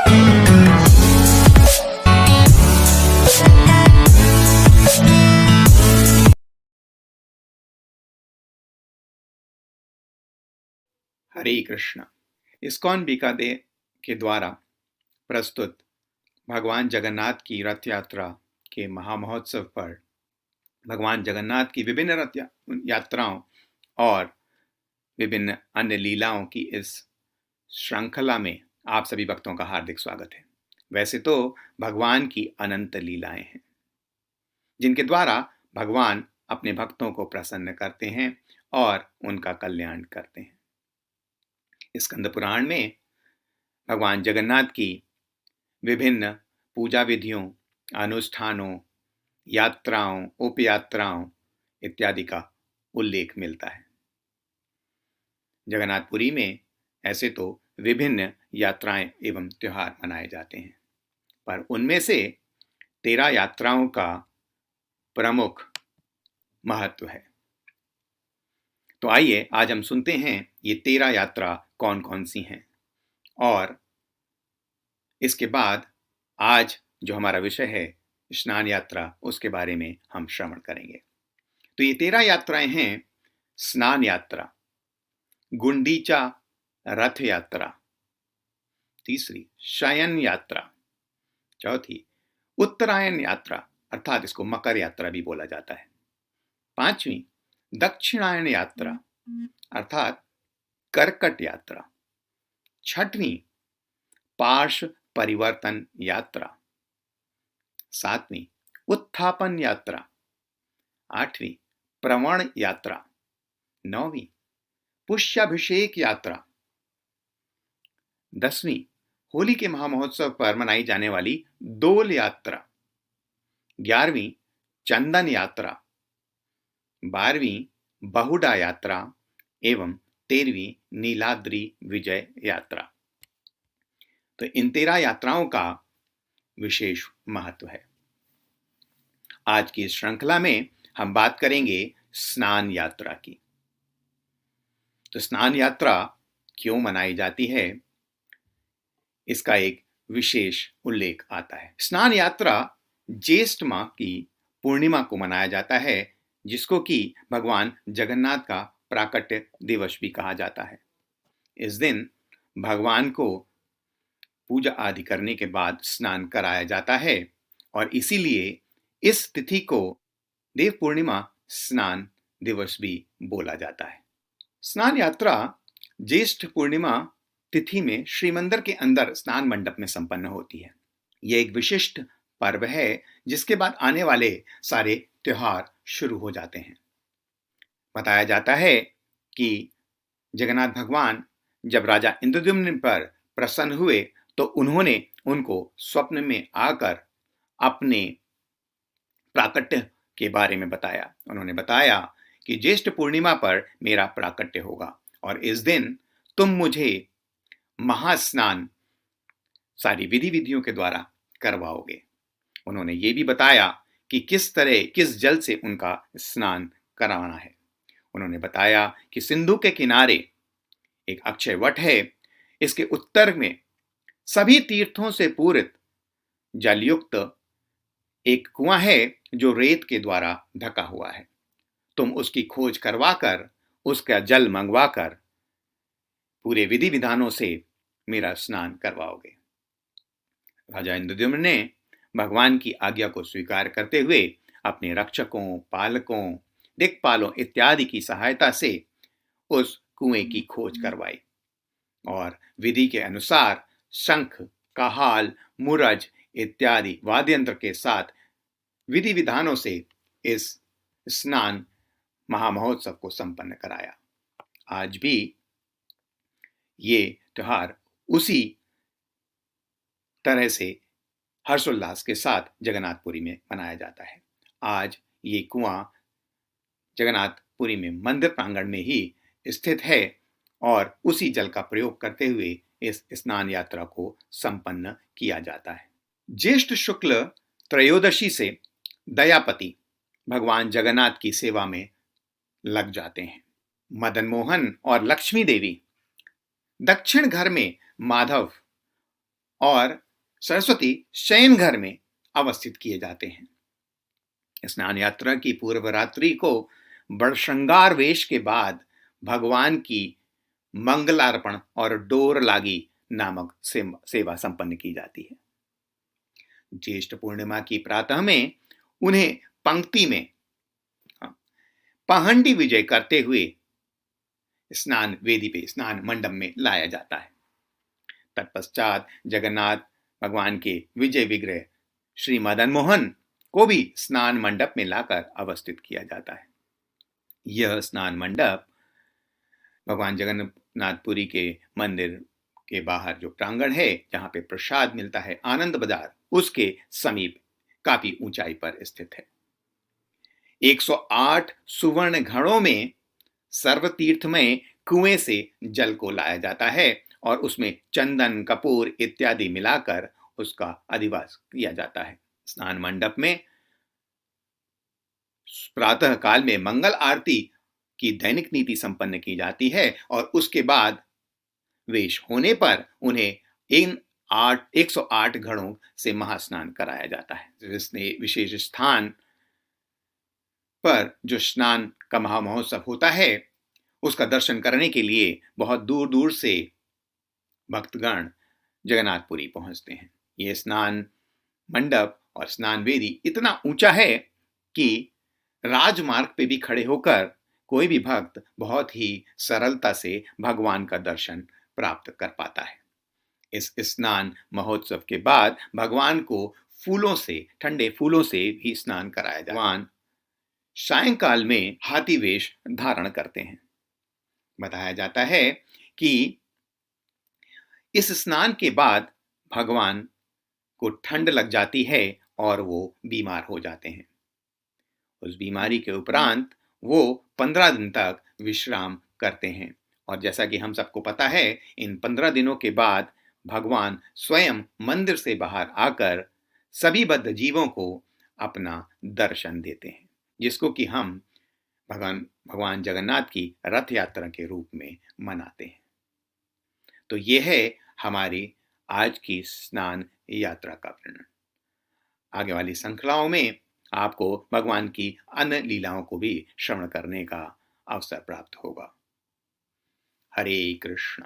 हरे Krishna. ISKCON Bikaner के द्वारा प्रस्तुत भगवान जगन्नाथ की रथ यात्रा के महामहोत्सव पर भगवान जगन्नाथ की विभिन्न रथ यात्राओं और विभिन्न अन्य लीलाओं की इस श्रृंखला में आप सभी भक्तों का हार्दिक स्वागत है। वैसे तो भगवान की अनंत लीलाएं हैं जिनके द्वारा भगवान अपने भक्तों को प्रसन्न करते हैं और उनका कल्याण करते हैं। स्कंद पुराण में भगवान जगन्नाथ की विभिन्न पूजा विधियों, अनुष्ठानों, यात्राओं, उपयात्राओं इत्यादि का उल्लेख मिलता है। जगन्नाथपुरी में ऐसे तो विभिन्न यात्राएं एवं त्योहार मनाए जाते हैं, पर उनमें से 13 यात्राओं का प्रमुख महत्व है। तो आइए आज हम सुनते हैं ये 13 यात्रा कौन कौन सी हैं, और इसके बाद आज जो हमारा विषय है स्नान यात्रा, उसके बारे में हम श्रवण करेंगे। तो ये 13 यात्राएं हैं: स्नान यात्रा, गुंडीचा रथ यात्रा, तीसरी शयन यात्रा, चौथी उत्तरायण यात्रा अर्थात इसको मकर यात्रा भी बोला जाता है, पांचवी दक्षिणायन यात्रा अर्थात कर्कट यात्रा, छठवीं पार्श्व परिवर्तन यात्रा, सातवीं उत्थापन यात्रा, आठवीं प्रवण यात्रा, नौवीं पुष्याभिषेक यात्रा, दसवीं होली के महामहोत्सव पर मनाई जाने वाली डोल यात्रा, 11वीं चंदन यात्रा, 12वीं बहुडा यात्रा एवं 13वीं नीलाद्रि विजय यात्रा। तो इन 13 यात्राओं का विशेष महत्व है। आज की इस श्रृंखला में हम बात करेंगे स्नान यात्रा की। तो स्नान यात्रा क्यों मनाई जाती है, इसका एक विशेष उल्लेख आता है। स्नान यात्रा ज्येष्ठ माह की पूर्णिमा को मनाया जाता है, जिसको कि भगवान जगन्नाथ का प्राकट्य दिवस भी कहा जाता है। इस दिन भगवान को पूजा आदि करने के बाद स्नान कराया जाता है और इसीलिए इस तिथि को देव पूर्णिमा स्नान दिवस भी बोला जाता है। स्नान यात्रा ज्येष्ठ पूर्णिमा तिथि में श्रीमंदिर के अंदर स्नान मंडप में संपन्न होती है। यह एक विशिष्ट पर्व है जिसके बाद आने वाले सारे त्योहार शुरू हो जाते हैं। बताया जाता है कि जगन्नाथ भगवान जब राजा इंद्रद्युम्न पर प्रसन्न हुए तो उन्होंने उनको स्वप्न में आकर अपने प्राकट्य के बारे में बताया। उन्होंने बताया कि ज्येष्ठ पूर्णिमा पर मेरा प्राकट्य होगा और इस दिन तुम मुझे महास्नान सारी विधि विधियों के द्वारा करवाओगे। उन्होंने ये भी बताया कि किस जल से उनका स्नान कराना है। उन्होंने बताया कि सिंधु के किनारे एक अक्षय वट है, इसके उत्तर में सभी तीर्थों से पूरित जलयुक्त एक कुआं है जो रेत के द्वारा ढका हुआ है। तुम उसकी खोज करवाकर उसका जल मंगवाकर पूरे विधि विधानों से मेरा स्नान करवाओगे। राजा इंद्रद्युम्न ने भगवान की आज्ञा को स्वीकार करते हुए अपने रक्षकों, पालकों, दिक्पालों इत्यादि की सहायता से उस कुएं की खोज करवाई और विधि के अनुसार शंख, कहाल, मुरज इत्यादि वाद्य यंत्र के साथ विधि विधानों से इस स्नान महामहोत्सव को संपन्न कराया। आज भी ये त्योहार उसी तरह से हर्षोल्लास के साथ जगन्नाथपुरी में मनाया जाता है। आज ये कुआं जगन्नाथपुरी में मंदिर प्रांगण में ही स्थित है और उसी जल का प्रयोग करते हुए इस स्नान यात्रा को संपन्न किया जाता है। ज्येष्ठ शुक्ल त्रयोदशी से दयापति भगवान जगन्नाथ की सेवा में लग जाते हैं। मदन मोहन और लक्ष्मी देवी दक्षिण घर में माधव और सरस्वती शयन घर में अवस्थित किए जाते हैं। स्नान यात्रा की पूर्व रात्रि को बड़श्रृंगार वेश के बाद भगवान की मंगलार्पण और डोर लागी नामक सेवा संपन्न की जाती है। ज्येष्ठ पूर्णिमा की प्रातः में उन्हें पंक्ति में पहंडी विजय करते हुए स्नान वेदी पे, स्नान मंडप में लाया जाता है। तत्पश्चात जगन्नाथ भगवान के विजय विग्रह श्री मदन मोहन को भी स्नान मंडप में लाकर अवस्थित किया जाता है। यह स्नान मंडप भगवान जगन्नाथपुरी के मंदिर के बाहर जो प्रांगण है, जहां पे प्रसाद मिलता है, आनंद बाजार, उसके समीप काफी ऊंचाई पर स्थित है। 108 सुवर्ण घड़ों में सर्वतीर्थमय कुएं से जल को लाया जाता है और उसमें चंदन, कपूर इत्यादि मिलाकर उसका अधिवास किया जाता है। स्नान मंडप में प्रातः काल में मंगल आरती की दैनिक नीति संपन्न की जाती है और उसके बाद वेश होने पर उन्हें इन 108 घड़ों से महास्नान कराया जाता है। इसने विशेष स्थान पर जो स्नान का महामहोत्सव होता है, उसका दर्शन करने के लिए बहुत दूर दूर से भक्तगण जगन्नाथपुरी पहुंचते हैं। ये स्नान मंडप और स्नान वेदी इतना ऊंचा है कि राजमार्ग पे भी खड़े होकर कोई भी भक्त बहुत ही सरलता से भगवान का दर्शन प्राप्त कर पाता है। इस स्नान महोत्सव के बाद भगवान को फूलों से, ठंडे फूलों से भी स्नान कराया जाता है। भगवान सायंकाल में हाथी वेश धारण करते हैं। बताया जाता है कि इस स्नान के बाद भगवान को ठंड लग जाती है और वो बीमार हो जाते हैं। उस बीमारी के उपरांत वो 15 दिन तक विश्राम करते हैं और जैसा कि हम सबको पता है, इन 15 दिनों के बाद भगवान स्वयं मंदिर से बाहर आकर सभी बद्ध जीवों को अपना दर्शन देते हैं, जिसको कि हम भगवान जगन्नाथ की रथ यात्रा के रूप में मनाते हैं। तो ये है हमारी आज की स्नान यात्रा का वर्णन। आगे वाली श्रृंखलाओं में आपको भगवान की अन्य लीलाओं को भी श्रवण करने का अवसर प्राप्त होगा। हरे कृष्ण।